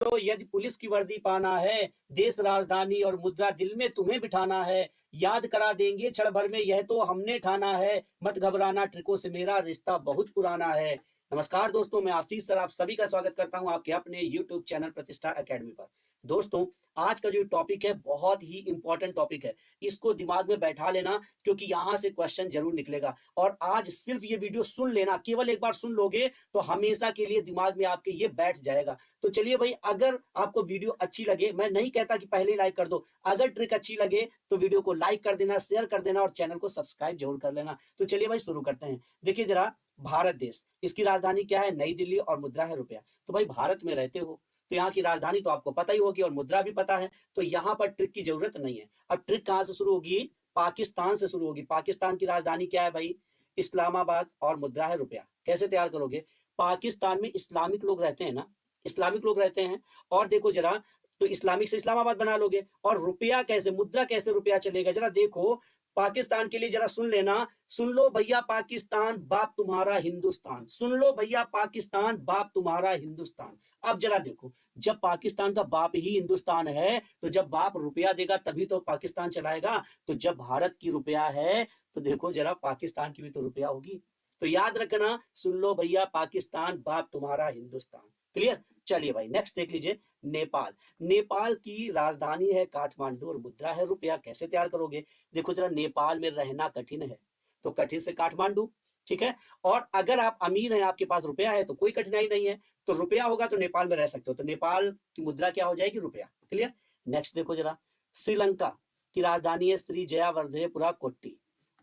लो यदि पुलिस की वर्दी पाना है, देश राजधानी और मुद्रा दिल में तुम्हें बिठाना है, याद करा देंगे क्षण भर में यह तो हमने ठाना है, मत घबराना ट्रिकों से मेरा रिश्ता बहुत पुराना है। नमस्कार दोस्तों, मैं आशीष सर आप सभी का स्वागत करता हूं आपके अपने YouTube चैनल प्रतिष्ठा एकेडमी पर। दोस्तों, आज का जो टॉपिक है बहुत ही इंपॉर्टेंट टॉपिक है, इसको दिमाग में बैठा लेना क्योंकि यहां से क्वेश्चन जरूर निकलेगा। और आज सिर्फ ये वीडियो सुन लेना, केवल एक बार सुन लोगे तो हमेशा के लिए दिमाग में आपके ये बैठ जाएगा। तो चलिए भाई, अगर आपको वीडियो अच्छी लगे, मैं नहीं कहता कि पहले लाइक कर दो, अगर ट्रिक अच्छी लगे तो वीडियो को लाइक कर देना, शेयर कर देना और चैनल को सब्सक्राइब जरूर कर लेना। तो चलिए भाई शुरू करते हैं। देखिए जरा, भारत देश, इसकी राजधानी क्या है? नई दिल्ली और मुद्रा है रुपया। तो भाई भारत में रहते हो तो यहाँ की राजधानी तो आपको पता ही होगी और मुद्रा भी पता है, तो यहाँ पर ट्रिक की जरूरत नहीं है। अब ट्रिक कहां से शुरू होगी? पाकिस्तान से शुरू होगी। पाकिस्तान की राजधानी क्या है भाई? इस्लामाबाद और मुद्रा है रुपया। कैसे तैयार करोगे? पाकिस्तान में इस्लामिक लोग रहते हैं ना, इस्लामिक लोग रहते हैं। और देखो जरा, तो इस्लामिक से इस्लामाबाद बना लोगे। और रुपया कैसे, मुद्रा कैसे रुपया चलेगा? जरा देखो, पाकिस्तान के लिए जरा सुन लेना। सुन लो भैया पाकिस्तान, बाप तुम्हारा हिंदुस्तान। सुन लो भैया पाकिस्तान, बाप तुम्हारा हिंदुस्तान। अब जरा देखो, जब पाकिस्तान का बाप ही हिंदुस्तान है तो जब बाप रुपया देगा तभी तो पाकिस्तान चलाएगा। तो जब भारत की रुपया है तो देखो जरा, पाकिस्तान की भी तो रुपया होगी। तो याद रखना, सुन लो भैया पाकिस्तान, बाप तुम्हारा हिंदुस्तान। क्लियर? चलिए भाई नेक्स्ट देख लीजिए, नेपाल। नेपाल की राजधानी है काठमांडू और मुद्रा है रुपया। कैसे तैयार करोगे? देखो जरा, नेपाल में रहना कठिन है तो कठिन से काठमांडू, ठीक है। और अगर आप अमीर हैं, आपके पास रुपया है तो कोई कठिनाई नहीं है, तो रुपया होगा तो नेपाल में रह सकते हो। तो नेपाल की मुद्रा क्या हो जाएगी? रुपया। क्लियर? नेक्स्ट देखो जरा, श्रीलंका की राजधानी है श्री जयावर्धनेपुरा कोट्टी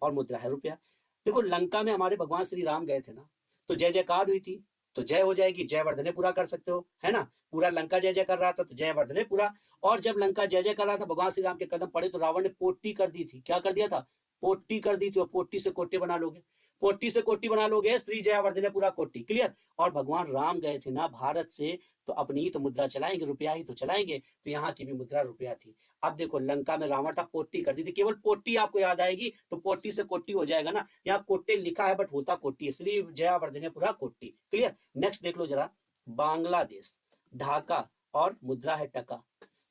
और मुद्रा है रुपया। देखो, लंका में हमारे भगवान श्री राम गए थे ना, तो जय जयकार हुई थी, तो जय हो जाएगी, जयवर्धने पूरा कर सकते हो, है ना। पूरा लंका जय जय कर रहा था तो जयवर्धने पूरा। और जब लंका जय जय कर रहा था, भगवान श्री राम के कदम पड़े तो रावण ने पोट्टी कर दी थी। क्या कर दिया था? पोट्टी कर दी थी। और पोट्टी से कोट्टी बना लोगे, पोट्टी से कोट्टी बना लोगे, श्री जयवर्धने पूरा कोट्टी। क्लियर? और भगवान राम गए थे ना भारत से, तो अपनी ही तो मुद्रा चलाएंगे, रुपया ही तो चलाएंगे। तो यहाँ की भी मुद्रा रुपया थी। अब देखो, लंका में रावण था, पोट्टी कर दी थी। केवल पोट्टी आपको याद आएगी तो पोट्टी से कोट्टी हो जाएगा ना। यहाँ कोट्टे लिखा है बट होता कोट्टी है, श्री जयावर्धनेपुरा कोट्टी। क्लियर? नेक्स्ट देख लो जरा, बांग्लादेश, ढाका और मुद्रा है टका।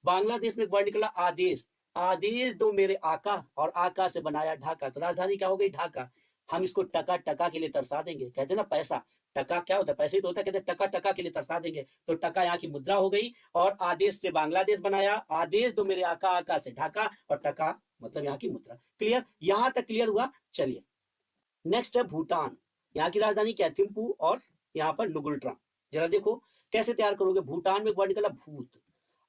बांग्लादेश में एक वर्ड निकला आदेश। आदेश दो मेरे आका, और आका से बनाया ढाका, तो राजधानी क्या हो गई? ढाका। हम इसको टका टका के लिए तरसा देंगे। कहते हैं ना पैसा, टका क्या होता है? पैसे ही तो होता है। कहते हैं टका टका के लिए तरसा देंगे। तो टका यहाँ की मुद्रा हो गई। और आदेश से बांग्लादेश बनाया, आदेश दो मेरे आका, आका से ढाका, और टका मतलब यहाँ की मुद्रा। क्लियर? यहां तक क्लियर हुआ? चलिए नेक्स्ट है भूटान। यहाँ की राजधानी क्या है? थिम्पू और यहाँ पर नुगुल्ट्रा। जरा देखो कैसे तैयार करोगे। भूटान में एक वर्ड निकला भूत।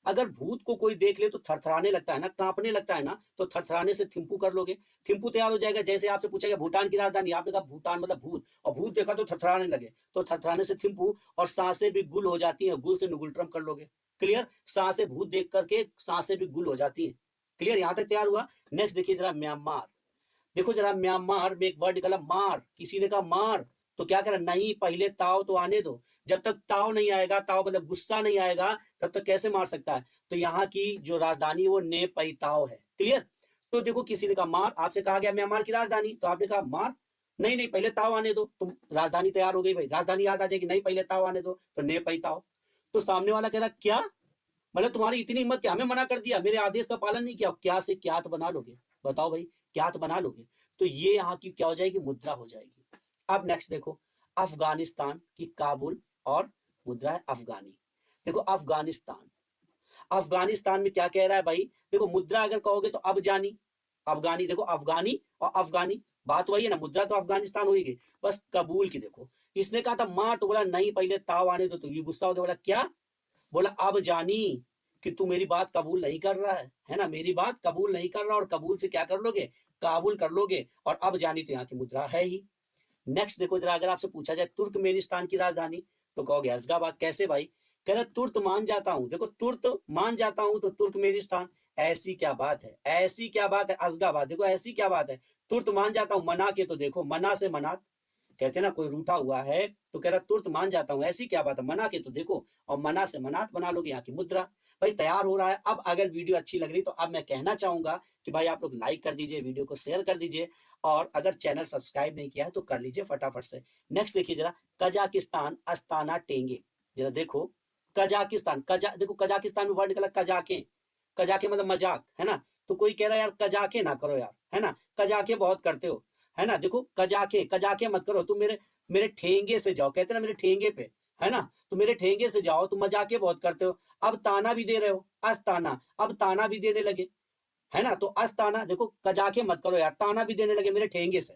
अगर भूत को कोई देख ले तो थरथराने लगता है ना, कांपने लगता है ना, तो थरथराने से थिम्पू कर लोगे, थिम्पू तैयार हो जाएगा। जैसे आपसे पूछा गया भूटान की राजधानी, आपने कहा भूटान मतलब भूत, और भूत देखा तो थरथराने लगे, तो थरथराने से थिम्पू। और सांसें भी गुल हो जाती हैं, गुल से नुगुल्ट्रम कर लोगे। क्लियर? सांसें भूत देख करके सांसें भी गुल हो जाती हैं। क्लियर? यहां तक तैयार हुआ? नेक्स्ट देखिए जरा, म्यांमार। देखो जरा, म्यांमार में एक वर्ड निकला मार। किसी ने कहा मार, तो क्या करा? नहीं, पहले ताव तो आने दो। जब तक ताव नहीं आएगा, ताव मतलब गुस्सा नहीं आएगा, तब तक कैसे मार सकता है? तो यहाँ की जो राजधानी है वो ने पई ताव है। क्लियर? तो देखो, किसी ने कहा मार, आपसे कहा गया म्यांमार की राजधानी, तो आपने कहा मार। नहीं नहीं, पहले ताव आने दो, तुम राजधानी तैयार हो गई भाई, राजधानी याद आ जाएगी। नहीं, पहले ताव आने दो, तो ने पई ताव। तो सामने वाला कह रहा क्या, मतलब तुम्हारी इतनी हिम्मत क्या, हमें मना कर दिया, मेरे आदेश का पालन नहीं किया। क्या से क्या तो बना लोगे? बताओ भाई, क्या तो बना लोगे? तो ये यहाँ की क्या हो जाएगी? मुद्रा हो जाएगी। अब नेक्स्ट देखो, अफगानिस्तान की काबुल और मुद्रा है अफगानी। देखो अफगानिस्तान, अफगानिस्तान में क्या कह रहा है भाई? देखो मुद्रा अगर कहोगे तो अफगानी, अफगानी। देखो अफगानी और अफगानी बात वही है ना, मुद्रा तो अफगानिस्तान हो ही गई। बस कबूल की देखो, इसने कहा था मार, तो बोला नहीं पहले ताव आने दो, तो ये गुस्सा हो गया, बोला क्या? बोला अब जानी कि तू मेरी बात कबूल नहीं कर रहा है ना, मेरी बात कबूल नहीं कर रहा, और कबूल से क्या कर लोगे? काबुल कर लोगे। और अब जानी तो यहाँ की मुद्रा है ही। नेक्स्ट देखो जरा, अगर आपसे पूछा जाए तुर्कमेनिस्तान की राजधानी, तो कहोगे अजगाबाद। कैसे भाई? कह रहा तुर्त मान जाता हूं। देखो तुर्त मान जाता हूं तो तुर्कमेनिस्तान। ऐसी क्या बात है, ऐसी क्या बात है? अजगाबाद। देखो ऐसी क्या बात है, तुर्त मान जाता हूं, मना के तो देखो, मना से मनात। कहते हैं ना कोई रूठा हुआ है तो कह रहा तुरंत मान जाता हूं, ऐसी क्या बात है, मना के तो देखो। और मना से मनात बना लोगे, यहाँ की मुद्रा। भाई तैयार हो रहा है। अब अगर वीडियो अच्छी लग रही तो अब मैं कहना चाहूंगा कि भाई आप लोग लाइक कर दीजिए, वीडियो को शेयर कर दीजिए, और अगर चैनल सब्सक्राइब नहीं किया है तो कर लीजिए फटाफट से। नेक्स्ट देखिए जरा, कजाकिस्तान, अस्ताना टेंगे। जरा देखो, कजाकिस्तान, देखो कजाकिस्तान में वर्ड निकला कजाके, कजाके मतलब मजाक, है ना। तो कोई कह रहा है यार कजाके ना करो यार, है ना, कजाके बहुत करते हो, है ना। देखो कजाके, कजाके मत करो, तुम मेरे मेरे ठेंगे से जाओ, कहते ना मेरे ठेंगे पे, है ना, तो मेरे ठेंगे से जाओ, तुम मजाके बहुत करते हो। अब ताना भी दे रहे हो, अस्ताना, अब ताना भी देने लगे, है ना। तो अस्ताना, देखो कजाके मत करो यार, ताना भी देने लगे मेरे ठेंगे से।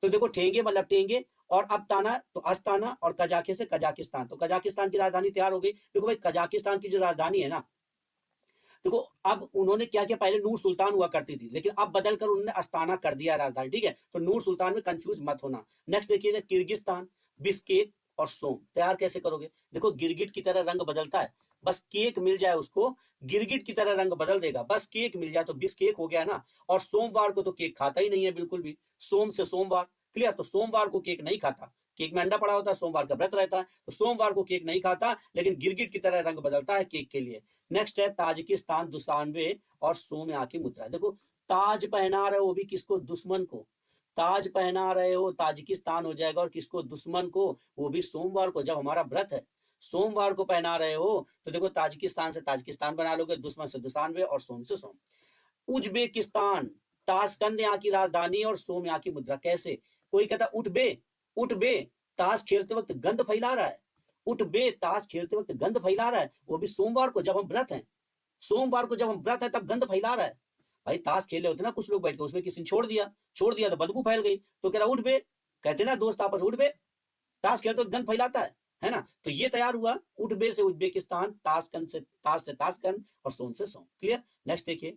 तो देखो ठेंगे मतलब टेंगे, और अब ताना तो अस्ताना, और कजाके से कजाकिस्तान, तो कजाकिस्तान की राजधानी तैयार हो गई। देखो भाई कजाकिस्तान की जो राजधानी है ना, देखो अब उन्होंने क्या किया, पहले नूर सुल्तान हुआ करती थी, लेकिन अब बदल कर उन्होंने अस्ताना कर दिया राजधानी, ठीक है। तो नूर सुल्तान में कंफ्यूज मत होना। नेक्स्ट देखिए किर्गिस्तान, बिस्केक और सोम, तैयार कैसे करोगे। देखो गिरगिट की तरह रंग बदलता है, बस केक मिल जाए उसको, गिरगिट की तरह रंग बदल देगा, बस केक मिल जाए तो बिस्केक हो गया ना। और सोमवार को तो केक खाता ही नहीं है बिल्कुल भी, सोम से सोमवार, क्लियर। तो सोमवार को केक नहीं खाता, केक में अंडा पड़ा होता है, सोमवार का व्रत रहता है, तो सोमवार को केक नहीं खाता, लेकिन गिरगिट की तरह रंग बदलता है केक के लिए। नेक्स्ट है ताजिकिस्तान, दुशानबे और सोम्या की मुद्रा। देखो ताज पहना रहे हो, वो भी किसको, दुश्मन को, ताज पहना रहे हो, ताजिकिस्तान हो जाएगा, और किसको, दुश्मन को, वो भी सोमवार को, जब हमारा व्रत है सोमवार को पहना रहे हो, तो देखो ताजिकिस्तान से ताजिकिस्तान बना लोगे, दुश्मन से दुशानबे और सोम से सोम। उज्बेकिस्तान, ताशकंद यहाँ की राजधानी और सोम यहाँ की मुद्रा। कैसे, कोई कहता उठ बे, उठ बे, ताश खेलते वक्त गंध फैला रहा है, उठ बे, ताश खेलते वक्त गंध फैला रहा है, वो भी सोमवार को जब हम व्रत हैं, सोमवार को जब हम व्रत है तब गंध फैला रहा है। भाई ताश खेले होते ना कुछ लोग बैठ के, उसमें किसी ने छोड़ दिया तो बदबू फैल गई, तो कह रहा उठ बे, कहते ना दोस्त आपस, उठ बे, ताश खेलते तो गंध फैलाता है ना। तो ये तैयार हुआ उठ बे से उज्बेकिस्तान, ताशकंद से ताशकंद, और सोन से सोम, क्लियर। नेक्स्ट देखिए,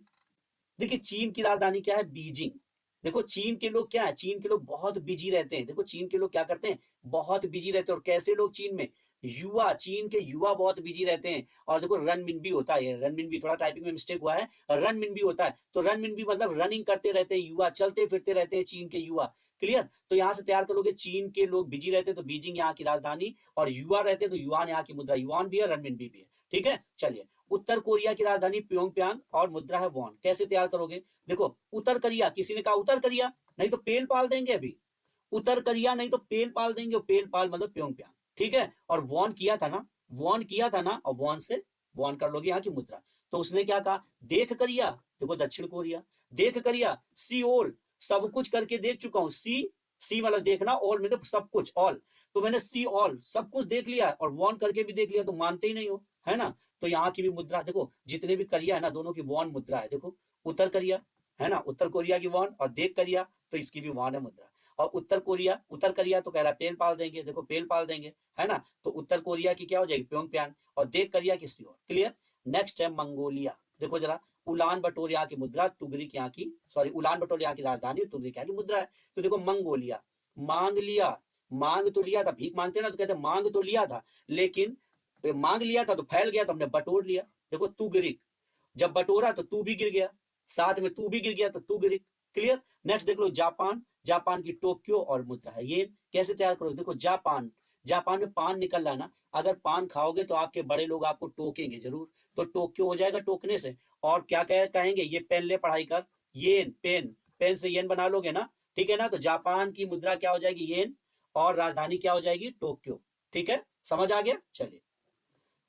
देखिए चीन की राजधानी क्या है, बीजिंग। देखो चीन के लोग क्या है, चीन के लोग बहुत बिजी रहते हैं, देखो चीन के लोग क्या करते हैं, बहुत बिजी रहते हैं। और कैसे लोग चीन में, युवा, चीन के युवा बहुत बिजी रहते हैं। और देखो रनमिनबी होता है, रनमिनबी थोड़ा टाइपिंग में मिस्टेक हुआ है, रनमिनबी होता है, तो रनमिनबी मतलब रनिंग करते रहते हैं युवा, चलते फिरते रहते हैं चीन के युवा, क्लियर। तो यहाँ से तैयार करोगे, चीन के लोग बिजी रहते हैं तो बीजिंग यहाँ की राजधानी, और युवा रहते हैं तो युवान यहाँ की मुद्रा, युवान भी है, रनमिनबी भी है, ठीक है। चलिए उत्तर कोरिया की राजधानी प्योंगयांग और मुद्रा है वॉन, कैसे तैयार करोगे। देखो उत्तर कोरिया, किसी ने कहा उत्तर कोरिया, नहीं तो पेल पाल देंगे अभी, उत्तर कोरिया नहीं तो पेल पाल देंगे, पेल पाल मतलब प्योंगयांग, ठीक है। और वॉन किया था ना, वॉन किया था ना, और वॉन से वॉन कर लोगे यहाँ की मुद्रा। तो उसने क्या कहा, देख करिया, देखो दक्षिण कोरिया, देख करिया, सियोल, सब कुछ करके देख चुका हूं, सी मतलब देखना, ऑल मतलब सब कुछ, ऑल, तो मैंने सी ऑल सब कुछ देख लिया, और वॉन करके भी देख लिया, तो मानते ही नहीं हो, है ना। तो यहाँ की भी मुद्रा देखो, जितने भी करिया है ना, दोनों की वॉन मुद्रा है, देखो उत्तर कोरिया है ना, उत्तर कोरिया की वॉन, और देख करिया तो इसकी भी वॉन है मुद्रा। और उत्तर कोरिया तो कह रहा है पेल पाल देंगे, देखो पेल पाल देंगे, है ना। तो उत्तर कोरिया की क्या हो जाएगी, प्योंगयांग, और देख करिया की सियोल, क्लियर। नेक्स्ट है मंगोलिया, देखो जरा, उलान बटोर यहाँ की मुद्रा, तुगरिक यहाँ की, सॉरी उलान बटोर यहाँ की राजधानी, तुगरिक यहाँ की मुद्रा है। तो देखो मंगोलिया, मांग लिया, मांग तो लिया था, भीख मांगते ना तो कहते मांग तो लिया था, लेकिन मांग लिया था तो फैल गया, तो हमने बटोर लिया, देखो तुगरिक, जब बटोरा तो तू भी गिर गया, साथ में तू भी गिर गया तो तू गिर, क्लियर। नेक्स्ट देख लो जापान, जापान की टोक्यो और मुद्रा है ये, कैसे तैयार करोगे। देखो जापान, जापान में पान निकल रहा है ना, अगर पान खाओगे तो आपके बड़े लोग आपको टोकेंगे जरूर, तो टोक्यो हो जाएगा टोकने से। और क्या कहेंगे, ये पेन ले पढ़ाई कर, येन, पेन, पेन से येन बना लोगे ना, ठीक है ना। तो जापान की मुद्रा क्या हो जाएगी, येन, और राजधानी क्या हो जाएगी, टोक्यो, ठीक है, समझ आ गया। चलिए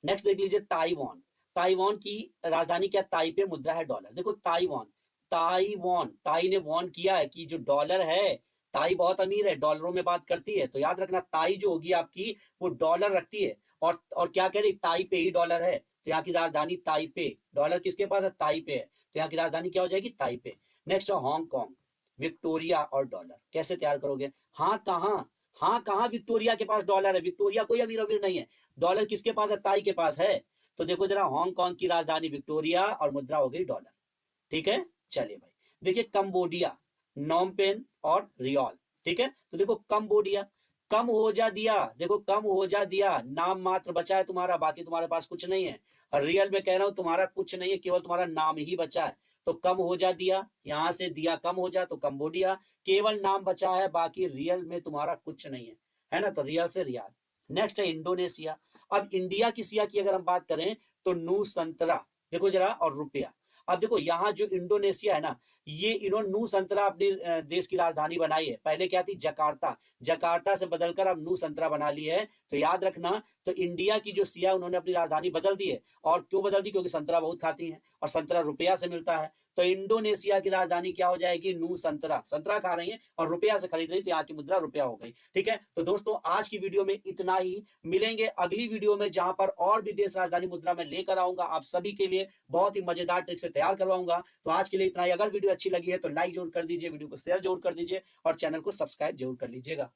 नेक्स्ट देख लीजिए ताइवान, ताइवान की राजधानी क्या, ताइपे, मुद्रा है डॉलर। देखो ताइवान, ताई ने वॉन किया है कि जो डॉलर है, ताई बहुत अमीर है, डॉलरों में बात करती है, तो याद रखना ताई जो होगी आपकी वो डॉलर रखती है, और क्या कह रही, ताइपे ही डॉलर है, तो यहाँ की राजधानी ताइपे, डॉलर किसके पास है, ताइपे है, तो यहाँ की राजधानी क्या हो जाएगी, ताइपे। नेक्स्ट है हांगकॉन्ग, विक्टोरिया और डॉलर, कैसे तैयार करोगे। हाँ कहाँ विक्टोरिया के पास डॉलर है, विक्टोरिया कोई अमीर अमीर नहीं है, डॉलर किसके पास है, ताई के पास है। तो देखो जरा, हांगकांग की राजधानी विक्टोरिया और मुद्रा हो गई डॉलर, ठीक है। चलिए भाई देखिए कंबोडिया, नॉमपेन और रियल, ठीक है। तो देखो कंबोडिया, कम हो जा दिया, देखो कम हो जा दिया, नाम मात्र बचा है तुम्हारा, बाकी तुम्हारे पास कुछ नहीं है। रियल में कह रहा हूं तुम्हारा कुछ नहीं है, केवल तुम्हारा नाम ही बचा है, तो कम हो जा दिया, यहां से दिया कम हो जा, तो कंबोडिया, केवल नाम बचा है, बाकी रियल में तुम्हारा कुछ नहीं है ना। तो रियल से रियाल। नेक्स्ट है इंडोनेशिया, अब इंडिया की सिया की अगर हम बात करें तो नू संतरा, देखो जरा, और रुपया। अब देखो यहाँ जो इंडोनेशिया है ना, ये इन्होंने नू संतरा अपने देश की राजधानी बनाई है। पहले क्या थी? जकार्ता। जकार्ता से बदलकर अब नू संतरा बना ली है। तो याद रखना, तो इंडिया की जो सिया उन्होंने अपनी राजधानी बदल दी है। और क्यों बदल दी? क्योंकि संतरा बहुत खाती हैं और संतरा रुपया से मिलता है। तो इंडोनेशिया की राजधानी क्या हो जाएगी? नू संतरा। संतरा खा रही है और रुपया से खरीद रही, तो यहाँ की मुद्रा रुपया हो गई। ठीक है, तो दोस्तों आज की वीडियो में इतना ही। मिलेंगे अगली वीडियो में, जहां पर और भी देश राजधानी मुद्रा में लेकर आऊंगा आप सभी के लिए, बहुत ही मजेदार ट्रिक से तैयार करवाऊंगा। तो आज के लिए इतना ही। अगर वीडियो अच्छी लगी है तो लाइक जरूर कर दीजिए, वीडियो को शेयर जरूर कर दीजिए और चैनल को सब्सक्राइब जरूर कर लीजिएगा।